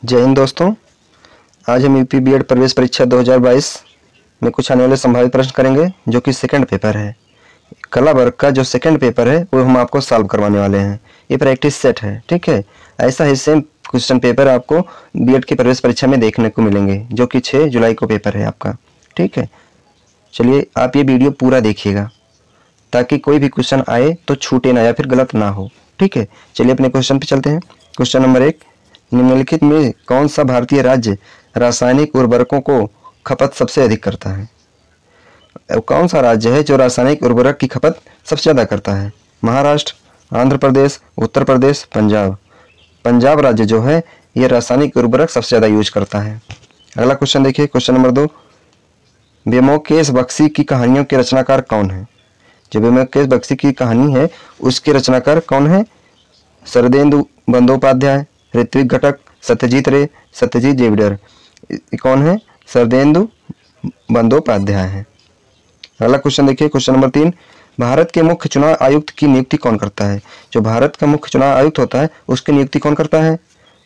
जय हिंद दोस्तों। आज हम यूपी बीएड प्रवेश परीक्षा 2022 में कुछ आने वाले संभावित प्रश्न करेंगे जो कि सेकंड पेपर है। कला वर्ग का जो सेकंड पेपर है वो हम आपको सॉल्व करवाने वाले हैं। ये प्रैक्टिस सेट है, ठीक है। ऐसा ही सेम क्वेश्चन पेपर आपको बीएड की प्रवेश परीक्षा में देखने को मिलेंगे जो कि 6 जुलाई को पेपर है आपका, ठीक है। चलिए आप ये वीडियो पूरा देखिएगा ताकि कोई भी क्वेश्चन आए तो छूटे ना या फिर गलत ना हो, ठीक है। चलिए अपने क्वेश्चन पे चलते हैं। क्वेश्चन नंबर 1, निम्नलिखित में कौन सा भारतीय राज्य रासायनिक उर्वरकों को खपत सबसे अधिक करता है? कौन सा राज्य है जो रासायनिक उर्वरक की खपत सबसे ज़्यादा करता है? महाराष्ट्र, आंध्र प्रदेश, उत्तर प्रदेश, पंजाब। पंजाब राज्य जो है ये रासायनिक उर्वरक सबसे ज़्यादा यूज करता है। अगला क्वेश्चन देखिए, क्वेश्चन नंबर 2, ब्योमकेश बख्शी की कहानियों के रचनाकार कौन है? जो ब्योमकेश बख्शी की कहानी है उसके रचनाकार कौन है? शरदेंदु बंदोपाध्याय, ऋत्विक घटक, सत्यजीत रे, सत्यजीत जेविडर। कौन है? शरदेंदु बंदोपाध्याय है। अगला क्वेश्चन देखिए, क्वेश्चन नंबर 3, भारत के मुख्य चुनाव आयुक्त की नियुक्ति कौन करता है? जो भारत का मुख्य चुनाव आयुक्त होता है उसकी नियुक्ति कौन करता है?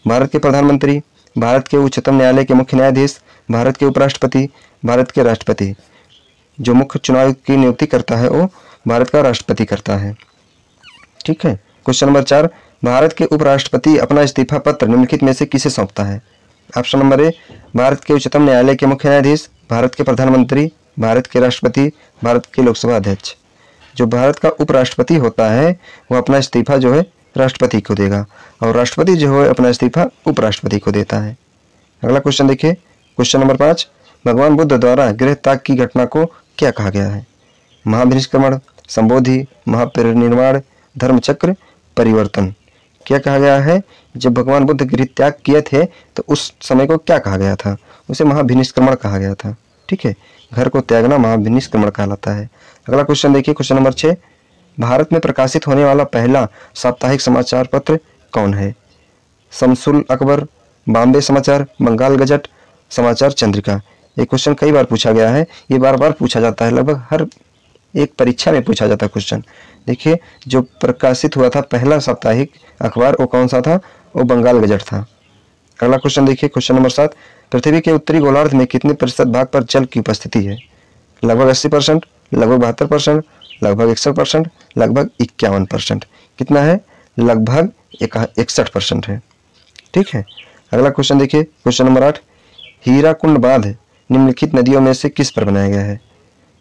भारत के प्रधानमंत्री, भारत के उच्चतम न्यायालय के मुख्य न्यायाधीश, भारत के उपराष्ट्रपति, भारत के राष्ट्रपति। जो मुख्य चुनाव आयुक्त की नियुक्ति करता है वो भारत का राष्ट्रपति करता है, ठीक है। क्वेश्चन नंबर 4, भारत के उपराष्ट्रपति अपना इस्तीफा पत्र निम्नलिखित में से किसे सौंपता है? ऑप्शन नंबर ए, भारत के उच्चतम न्यायालय के मुख्य न्यायाधीश, भारत के प्रधानमंत्री, भारत के राष्ट्रपति, भारत के लोकसभा अध्यक्ष। जो भारत का उपराष्ट्रपति होता है वो अपना इस्तीफा जो है राष्ट्रपति को देगा और राष्ट्रपति जो है अपना इस्तीफा उपराष्ट्रपति को देता है। अगला क्वेश्चन देखिए, क्वेश्चन नंबर 5, भगवान बुद्ध द्वारा गृह त्याग की घटना को क्या कहा गया है? महाभिनिष्क्रमण, संबोधि, महापरिनिर्वाण, धर्मचक्र, परिवर्तन। क्या कहा गया है? जब भगवान बुद्ध गृह त्याग किए थे तो उस समय को क्या कहा गया था? उसे महाभिनिष्क्रमण कहा गया था, ठीक है। घर को त्यागना महाभिनिष्क्रमण कहलाता है। अगला क्वेश्चन देखिए, क्वेश्चन नंबर 6, भारत में प्रकाशित होने वाला पहला साप्ताहिक समाचार पत्र कौन है? शमसुल अकबर, बॉम्बे समाचार, बंगाल गजट, समाचार चंद्रिका। ये क्वेश्चन कई बार पूछा गया है, ये बार बार पूछा जाता है, लगभग हर एक परीक्षा में पूछा जाता है क्वेश्चन। देखिए जो प्रकाशित हुआ था पहला साप्ताहिक अखबार वो कौन सा था? वो बंगाल गजट था। अगला क्वेश्चन देखिए, क्वेश्चन नंबर 7, पृथ्वी के उत्तरी गोलार्ध में कितने प्रतिशत भाग पर जल की उपस्थिति है? लगभग 80%, लगभग 72%, लगभग 61%, लगभग 51%। कितना है? लगभग 61% है, ठीक है। अगला क्वेश्चन देखिए, क्वेश्चन नंबर 8, हीराकुंड बांध निम्नलिखित नदियों में से किस पर बनाया गया है?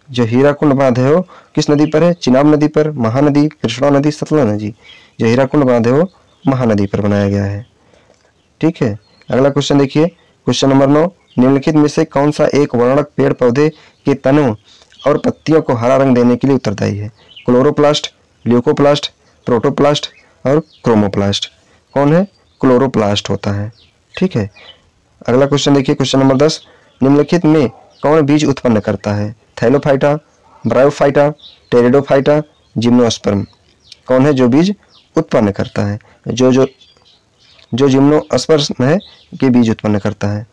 जो हीराकुंड बांध है वो किस नदी पर है? चिनाब नदी पर, महानदी, कृष्णा नदी, सतलज नदी। जो हीराकुंड बांध है वो महानदी पर बनाया गया है, ठीक है। अगला क्वेश्चन देखिए, क्वेश्चन नंबर 9, निम्नलिखित में से कौन सा एक वर्णक पेड़ पौधे के तनों और पत्तियों को हरा रंग देने के लिए उत्तरदायी है? क्लोरोप्लास्ट, ल्यूकोप्लास्ट, प्रोटोप्लास्ट और क्रोमोप्लास्ट। कौन है? क्लोरोप्लास्ट होता है, ठीक है। अगला क्वेश्चन देखिए, क्वेश्चन नंबर 10, निम्नलिखित में कौन बीज उत्पन्न करता है? Thallophyta, bryophyta, pteridophyta, gymnosperm. कौन है जो बीज उत्पन्न करता है? जो जिम्नोस्पर्म है के बीज उत्पन्न करता है।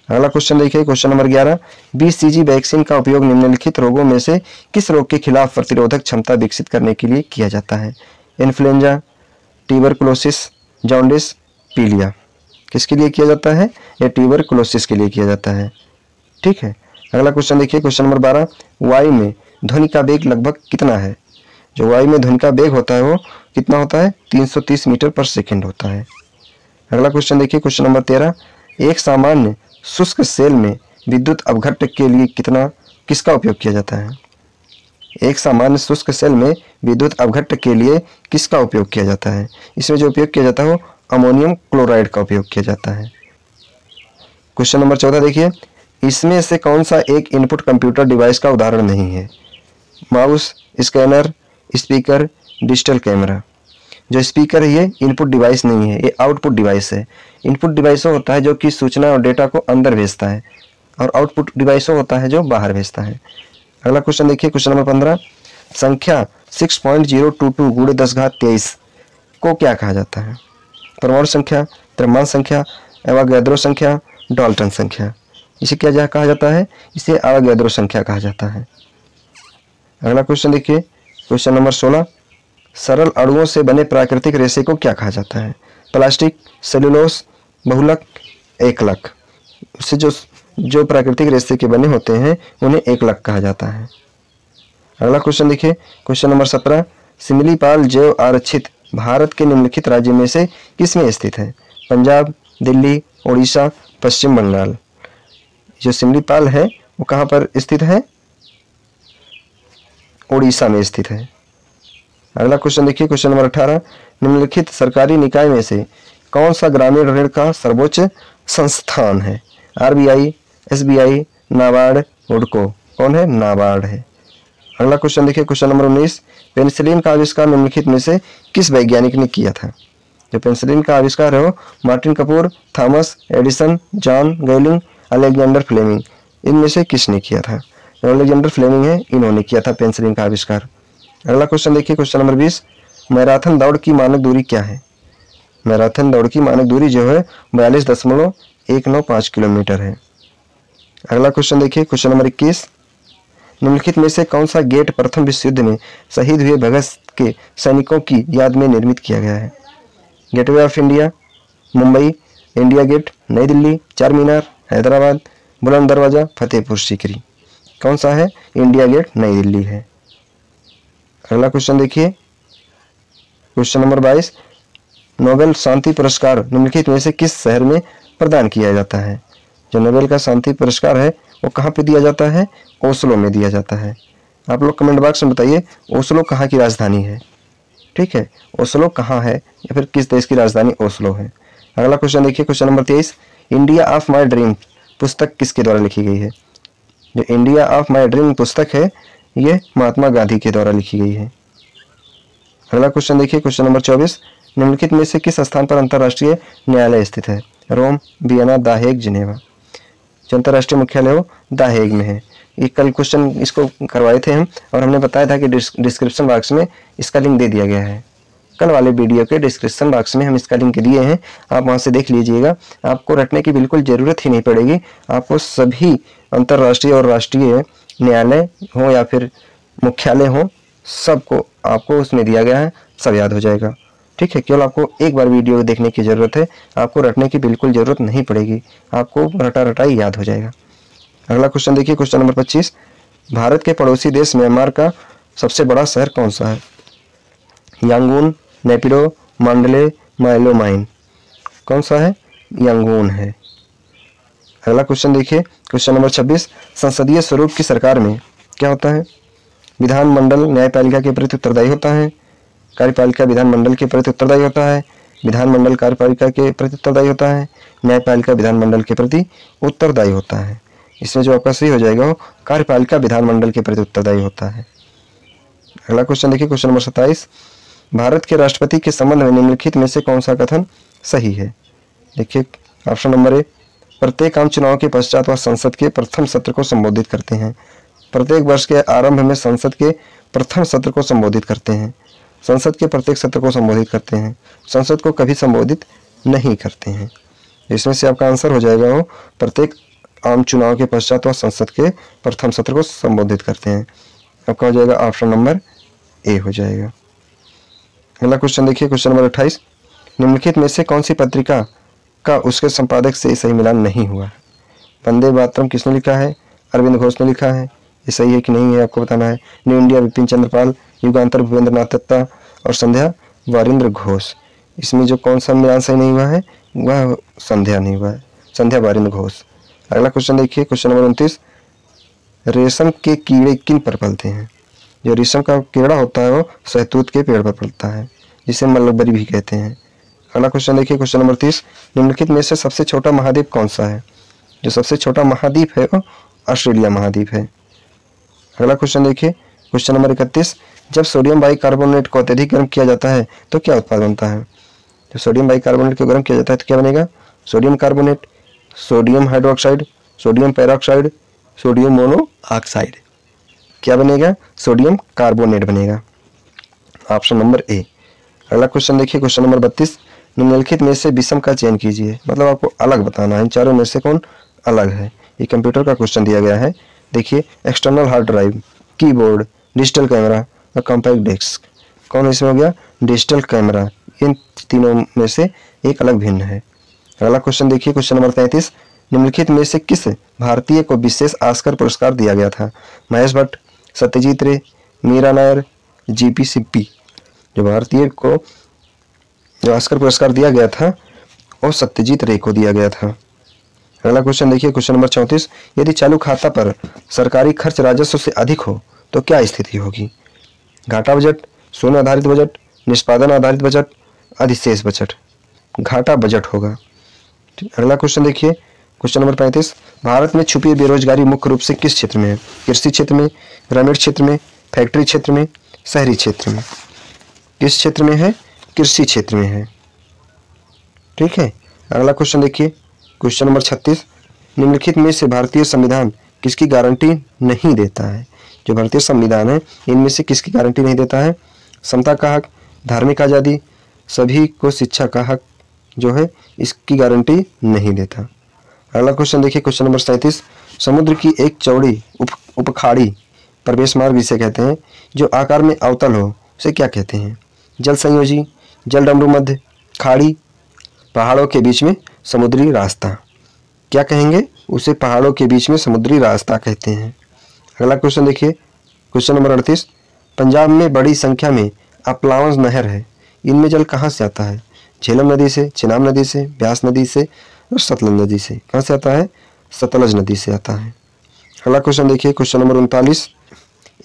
अगला क्वेश्चन देखिए, क्वेश्चन नंबर 11, बीसीजी वैक्सीन का उपयोग निम्नलिखित रोगों में से किस रोग के खिलाफ प्रतिरोधक क्षमता विकसित करने के लिए किया जाता है? इन्फ्लुएंजा, ट्यूबरकुलोसिस, जॉन्डिस, पीलिया। किसके लिए किया जाता है? ये ट्यूबरकुलोसिस के लिए किया जाता है, ठीक है। अगला क्वेश्चन देखिए, क्वेश्चन नंबर 12, वायु में ध्वनि का वेग लगभग कितना है? जो वायु में ध्वनि का वेग होता है वो कितना होता है? 330 मीटर पर सेकंड होता है। अगला क्वेश्चन देखिए, क्वेश्चन नंबर 13, एक सामान्य शुष्क सेल में विद्युत अपघट्ट के लिए किसका उपयोग किया जाता है? एक सामान्य शुष्क सेल में विद्युत अपघट्ट के लिए किसका उपयोग किया जाता है? इसमें जो उपयोग किया जाता है वो अमोनियम क्लोराइड का उपयोग किया जाता है। क्वेश्चन नंबर 14 देखिए, इसमें से कौन सा एक इनपुट कंप्यूटर डिवाइस का उदाहरण नहीं है? Mouse, scanner, speaker, digital camera. जो स्पीकर है ये इनपुट डिवाइस नहीं है, ये आउटपुट डिवाइस है। इनपुट डिवाइस होता है जो कि सूचना और डेटा को अंदर भेजता है और आउटपुट डिवाइस होता है जो बाहर भेजता है। अगला क्वेश्चन देखिए, क्वेश्चन नंबर 15, संख्या 6.022 गुणे 10⁻23 को क्या कहा जाता है? परमाणु संख्या, द्रव्यमान संख्या, एवोगैड्रो संख्या, डाल्टन संख्या। इसे क्या कहा जाता है? इसे एवोगैड्रो संख्या कहा जाता है। अगला क्वेश्चन देखिए, क्वेश्चन नंबर 16, सरल अणुओं से बने प्राकृतिक रेशे को क्या कहा जाता है? प्लास्टिक, सेलुलोस, बहुलक, एकलक। उससे जो प्राकृतिक रेशे के बने होते हैं उन्हें एकलक कहा जाता है। अगला क्वेश्चन देखिए, क्वेश्चन नंबर 17, सिमलीपाल जैव आरक्षित भारत के निम्नलिखित राज्य में से किसमें स्थित है? पंजाब, दिल्ली, उड़ीसा, पश्चिम बंगाल। जो सिमलीपाल है वो कहाँ पर स्थित है? उड़ीसा में स्थित है। अगला क्वेश्चन देखिए, क्वेश्चन नंबर 18, निम्नलिखित सरकारी निकाय में से कौन सा ग्रामीण ऋण का सर्वोच्च संस्थान है? आरबीआई, एसबीआई, नाबार्ड, हुडको। कौन है? नाबार्ड है। अगला क्वेश्चन देखिए, क्वेश्चन नंबर 19, पेनिसिलिन का आविष्कार निम्नलिखित में से किस वैज्ञानिक ने किया था? जो पेनिसिलिन का आविष्कार है वो Martin Kapoor, Thomas Edison, John Galling, Alexander Fleming, इनमें से किसने किया था? जो अलेक्जेंडर फ्लेमिंग है, इन्होंने किया था पेनिसिलिन का आविष्कार। अगला क्वेश्चन देखिए, क्वेश्चन नंबर 20, मैराथन दौड़ की मानक दूरी क्या है? मैराथन दौड़ की मानक दूरी जो है 42.195 किलोमीटर है। अगला क्वेश्चन देखिए, क्वेश्चन नंबर 21, निम्नलिखित में से कौन सा गेट प्रथम विश्व युद्ध में शहीद हुए भगत के सैनिकों की याद में निर्मित किया गया है? Gateway of India, Mumbai, India Gate, नई दिल्ली, चार मीनार, हैदराबाद, बुलंद दरवाजा, फतेहपुर सीकरी। कौन सा है? इंडिया गेट, नई दिल्ली है। अगला क्वेश्चन देखिए, क्वेश्चन नंबर 22, नोबेल शांति पुरस्कार निम्नलिखित में से किस शहर में प्रदान किया जाता है? जो नोबेल का शांति पुरस्कार है वो कहाँ पे दिया जाता है? ओस्लो में दिया जाता है। आप लोग कमेंट बॉक्स में बताइए ओस्लो कहाँ की राजधानी है। ठीक है, ओस्लो कहाँ है या फिर किस देश की राजधानी ओस्लो है। अगला क्वेश्चन देखिए, question number 23, India of my dream पुस्तक किसके द्वारा लिखी गई है? जो इंडिया ऑफ माई ड्रीम पुस्तक है ये महात्मा गांधी के द्वारा लिखी गई है। अगला क्वेश्चन देखिए, क्वेश्चन नंबर 24, निम्नलिखित में से किस स्थान पर अंतर्राष्ट्रीय न्यायालय स्थित है? रोम, वियना, द हेग, जिनेवा। जो अंतर्राष्ट्रीय मुख्यालय हो द हेग में है। ये कल क्वेश्चन इसको करवाए थे हम और हमने बताया था कि डिस्क्रिप्शन बॉक्स में इसका लिंक दे दिया गया है। कल वाले वीडियो के डिस्क्रिप्शन बॉक्स में हम इसका लिंक दिए हैं, आप वहां से देख लीजिएगा। आपको रटने की बिल्कुल ज़रूरत ही नहीं पड़ेगी। आपको सभी अंतर्राष्ट्रीय और राष्ट्रीय न्यायालय हो या फिर मुख्यालय हो सबको आपको उसमें दिया गया है, सब याद हो जाएगा। ठीक है, केवल आपको एक बार वीडियो देखने की ज़रूरत है, आपको रटने की बिल्कुल ज़रूरत नहीं पड़ेगी, आपको रटा रटा ही याद हो जाएगा। अगला क्वेश्चन देखिए, क्वेश्चन नंबर 25, भारत के पड़ोसी देश म्यांमार का सबसे बड़ा शहर कौन सा है? यांगून, नेपिडो, मांडले, माइलोमाइन। कौन सा है? यांगून है। अगला क्वेश्चन देखिए, क्वेश्चन नंबर 26, संसदीय स्वरूप की सरकार में क्या होता है? विधानमंडल न्यायपालिका के प्रति उत्तरदायी होता है, कार्यपालिका विधानमंडल के प्रति उत्तरदायी होता है, विधानमंडल कार्यपालिका के प्रति उत्तरदायी होता है, न्यायपालिका विधानमंडल के प्रति उत्तरदायी होता है। इसमें जो आपका सही हो जाएगा वो कार्यपालिका विधानमंडल के प्रति उत्तरदायी होता है। अगला क्वेश्चन देखिए, क्वेश्चन नंबर 27, भारत के राष्ट्रपति के संबंध में निम्नलिखित में से कौन सा कथन सही है? देखिए ऑप्शन नंबर ए, प्रत्येक आम चुनाव के पश्चात वह संसद के प्रथम सत्र को संबोधित करते हैं। प्रत्येक वर्ष के आरंभ में संसद के प्रथम सत्र को संबोधित करते हैं। संसद के प्रत्येक सत्र को संबोधित करते हैं, संसद को कभी संबोधित नहीं करते हैं। इसमें से आपका आंसर हो जाएगा वो प्रत्येक आम चुनाव के पश्चात वह संसद के प्रथम सत्र को संबोधित करते हैं। आपका हो जाएगा ऑप्शन नंबर ए हो जाएगा। अगला क्वेश्चन देखिए, क्वेश्चन नंबर 28, निम्नलिखित में से कौन सी पत्रिका का उसके संपादक से सही मिलान नहीं हुआ? वंदे मातरम किसने लिखा है? अरविंद घोष ने लिखा है। ये सही है कि नहीं है आपको बताना है। न्यू इंडिया बिपिन चंद्रपाल, युगांतर भूपेंद्र नाथ दत्ता और संध्या वारिंद्र घोष। इसमें जो कौन सा मिलान सही नहीं हुआ है वह संध्या नहीं हुआ है, संध्या वारिंद्र घोष। अगला क्वेश्चन देखिए, क्वेश्चन नंबर 29, रेशम के कीड़े किन पर पलते हैं? जो रेशम का कीड़ा होता है वो शहतूत के पेड़ पर पलता है, जिसे मलबरी भी कहते हैं। अगला क्वेश्चन देखिए, क्वेश्चन नंबर 30, निम्नलिखित में से सबसे छोटा महाद्वीप कौन सा है? जो सबसे छोटा महाद्वीप है वो ऑस्ट्रेलिया महाद्वीप है। अगला क्वेश्चन देखिए, क्वेश्चन नंबर 31, जब सोडियम बाइकार्बोनेट को अत्यधिक गर्म किया जाता है तो क्या उत्पाद बनता है? जब सोडियम बाइकार्बोनेट को गर्म किया जाता है तो क्या बनेगा? Sodium carbonate, sodium hydroxide, sodium peroxide, sodium monoxide. क्या बनेगा? सोडियम कार्बोनेट बनेगा। Option number A. अगला क्वेश्चन देखिए, क्वेश्चन नंबर 32, निम्नलिखित में से विषम का चयन कीजिए। मतलब आपको अलग बताना है, इन चारों में से कौन अलग है। ये कंप्यूटर का क्वेश्चन दिया गया है। देखिए, external hard drive, keyboard, digital camera और कॉम्पैक्ट डिस्क। कौन इसमें हो गया? Digital camera. इन तीनों में से एक अलग भिन्न है। अगला क्वेश्चन देखिए, क्वेश्चन नंबर 33, निम्नलिखित में से किस भारतीय को विशेष ऑस्कर पुरस्कार दिया गया था? महेश भट्ट, सत्यजीत रे, मीरा नायर, जीपी सिप्पी। जो भारतीय को जो ऑस्कर पुरस्कार दिया गया था वो सत्यजीत रे को दिया गया था। अगला क्वेश्चन देखिए, क्वेश्चन नंबर 34, यदि चालू खाता पर सरकारी खर्च राजस्व से अधिक हो तो क्या स्थिति होगी? घाटा बजट, शून्य आधारित बजट, निष्पादन आधारित बजट, अधिशेष बजट। घाटा बजट होगा। अगला क्वेश्चन देखिए, क्वेश्चन नंबर 35, भारत में छुपी बेरोजगारी मुख्य रूप से किस क्षेत्र में है? कृषि क्षेत्र में, ग्रामीण क्षेत्र में, फैक्ट्री क्षेत्र में, शहरी क्षेत्र में। किस क्षेत्र में है? कृषि क्षेत्र में है। ठीक है। अगला क्वेश्चन देखिए, क्वेश्चन नंबर 36, निम्नलिखित में से भारतीय संविधान किसकी गारंटी नहीं देता है? जो भारतीय संविधान है इनमें से किसकी गारंटी नहीं देता है? समता का हक, धार्मिक आज़ादी, सभी को शिक्षा का हक जो है इसकी गारंटी नहीं देता। अगला क्वेश्चन देखिए, क्वेश्चन नंबर 37, समुद्र की एक चौड़ी उपखाड़ी प्रवेश मार्ग जिसे कहते हैं जो आकार में अवतल हो उसे क्या कहते हैं? जल संयोजी, जल डमरू मध्य, खाड़ी, पहाड़ों के बीच में समुद्री रास्ता। क्या कहेंगे? उसे पहाड़ों के बीच में समुद्री रास्ता कहते हैं। अगला क्वेश्चन देखिए, क्वेश्चन नंबर 38, पंजाब में बड़ी संख्या में अपलावंस नहर है, इनमें जल कहाँ से आता है? झेलम नदी से, चिनाब नदी से, ब्यास नदी से और सतलज नदी से। कहाँ से आता है? सतलज नदी से आता है। अगला क्वेश्चन देखिए, क्वेश्चन नंबर 39,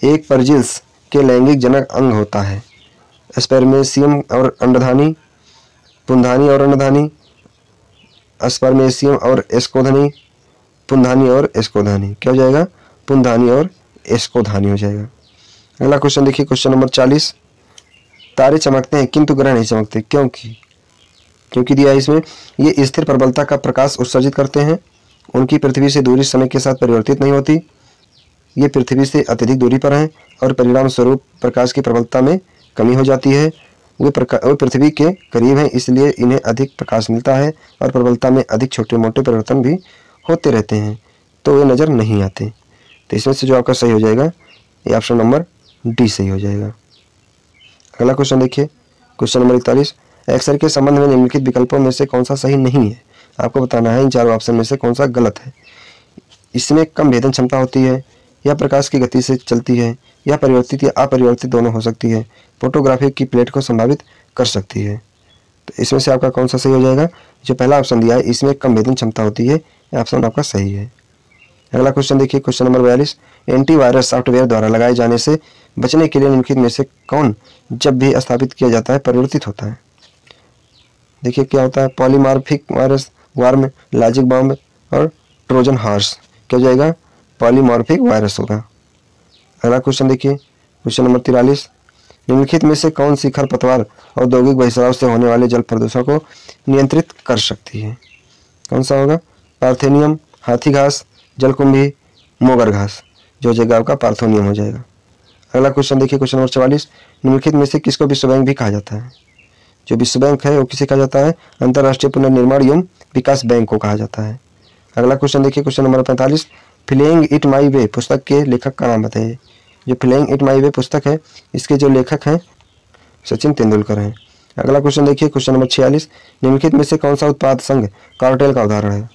एक परजिल्स के लैंगिक जनक अंग होता है? स्पर्मेशियम और अंडधानी, पुंधानी और अंडधानी, स्पर्मेशियम और एस्कोधानी, पुंधानी और एस्कोधानी। क्या हो जाएगा? पुंधानी और एस्कोधानी हो जाएगा। अगला क्वेश्चन देखिए, क्वेश्चन नंबर 40, तारे चमकते हैं किंतु ग्रह नहीं चमकते, क्योंकि दिया है इसमें, ये स्थिर प्रबलता का प्रकाश उत्सर्जित करते हैं, उनकी पृथ्वी से दूरी समय के साथ परिवर्तित नहीं होती, ये पृथ्वी से अत्यधिक दूरी पर हैं और परिणाम स्वरूप प्रकाश की प्रबलता में कमी हो जाती है, वे पृथ्वी के करीब हैं इसलिए इन्हें अधिक प्रकाश मिलता है और प्रबलता में अधिक छोटे मोटे परिवर्तन भी होते रहते हैं तो वे नज़र नहीं आते। तो इसमें से जो आपका सही हो जाएगा ये ऑप्शन नंबर डी सही हो जाएगा। अगला क्वेश्चन देखिए, क्वेश्चन नंबर 41, एक्सरे के संबंध में निम्नलिखित विकल्पों में से कौन सा सही नहीं है? आपको बताना है इन चारों ऑप्शन में से कौन सा गलत है। इसमें कम भेदन क्षमता होती है, या प्रकाश की गति से चलती है, या परिवर्तित या अपरिवर्तित दोनों हो सकती है, फोटोग्राफी की प्लेट को संभावित कर सकती है। तो इसमें से आपका कौन सा सही हो जाएगा? जो पहला ऑप्शन दिया है इसमें कम भेदन क्षमता होती है, यह ऑप्शन आपका सही है। अगला क्वेश्चन देखिए, क्वेश्चन नंबर 42, एंटीवायरस सॉफ्टवेयर द्वारा लगाए जाने से बचने के लिए निम्नलिखित में से कौन जब भी स्थापित किया जाता है परिवर्तित होता है? देखिए क्या होता है? Polymorphic virus, warm, logic bomb और ट्रोजन हॉर्स। क्या हो जाएगा? पॉलीमॉर्फिक वायरस होगा। अगला क्वेश्चन देखिए, क्वेश्चन नंबर 43, निम्नलिखित में से कौन सी खरपतवार औद्योगिक बहिस्राव से होने वाले जल प्रदूषण को नियंत्रित कर सकती है? कौन सा होगा? पार्थेनियम, हाथी घास, जलकुंभी, मोगर घास। जो जगह आपका पार्थेनियम हो जाएगा। अगला क्वेश्चन देखिए, क्वेश्चन नंबर 44, निम्नलिखित में से किसको विश्व बैंक भी कहा जाता है? जो विश्व बैंक है वो किसे कहा जाता है? अंतर्राष्ट्रीय पुनर्निर्माण एवं विकास बैंक को कहा जाता है। अगला क्वेश्चन देखिए, question number 45, playing it my way पुस्तक के लेखक का नाम बताइए। जो फ्लेइंग इट माई वे पुस्तक है इसके जो लेखक हैं सचिन तेंदुलकर हैं। अगला क्वेश्चन देखिए, क्वेश्चन नंबर 46, निम्नलिखित में से कौन सा उत्पाद संघ कार्टेल का उदाहरण है?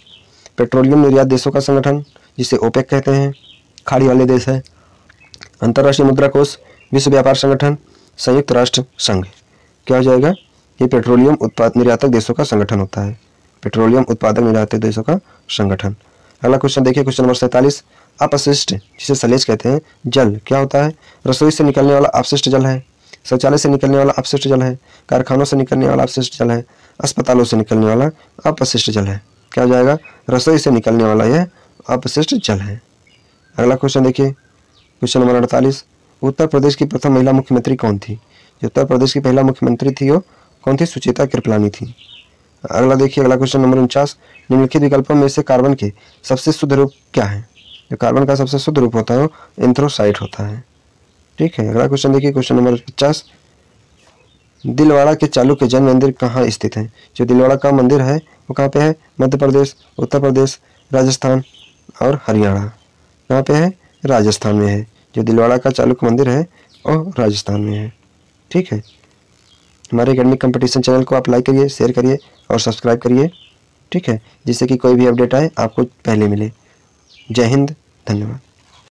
पेट्रोलियम निर्यात देशों का संगठन जिसे ओपेक कहते हैं, खाड़ी वाले देश है, अंतर्राष्ट्रीय मुद्रा कोष, विश्व व्यापार संगठन, संयुक्त राष्ट्र संघ। क्या हो जाएगा? ये पेट्रोलियम उत्पाद निर्यातक देशों का संगठन होता है, पेट्रोलियम उत्पादक निर्यातक देशों का संगठन। अगला क्वेश्चन देखिए, क्वेश्चन नंबर 47, अपशिष्ट जिसे सलेज कहते हैं जल क्या होता है? रसोई से निकलने वाला अपशिष्ट जल है, शौचालय से निकलने वाला अपशिष्ट जल है, कारखानों से निकलने वाला अपशिष्ट जल है, अस्पतालों से निकलने वाला अपशिष्ट जल है। क्या हो जाएगा? रसोई से निकलने वाला यह अपशिष्ट जल है। अगला क्वेश्चन देखिए, क्वेश्चन नंबर 48, उत्तर प्रदेश की प्रथम महिला मुख्यमंत्री कौन थी? जो उत्तर प्रदेश की पहला मुख्यमंत्री थी वो कौन थी? सुचेता कृपलानी थी। अगला देखिए, अगला क्वेश्चन नंबर 49, निम्नलिखित विकल्पों में से कार्बन के सबसे शुद्ध रूप क्या है? जो कार्बन का सबसे शुद्ध रूप होता है वो एंथ्रोसाइट होता है। ठीक है। अगला क्वेश्चन देखिए, क्वेश्चन नंबर 50, दिलवाड़ा के चालुक्य जैन मंदिर कहाँ स्थित है? जो दिलवाड़ा का मंदिर है वो कहाँ पे है? मध्य प्रदेश, उत्तर प्रदेश, राजस्थान और हरियाणा। कहाँ पे है? राजस्थान में है। जो दिलवाड़ा का चालुक्य मंदिर है वो राजस्थान में है। ठीक है। हमारे एकेडमिक कंपटीशन चैनल को आप लाइक करिए, शेयर करिए और सब्सक्राइब करिए। ठीक है, जिससे कि कोई भी अपडेट आए आपको पहले मिले। जय हिंद, धन्यवाद।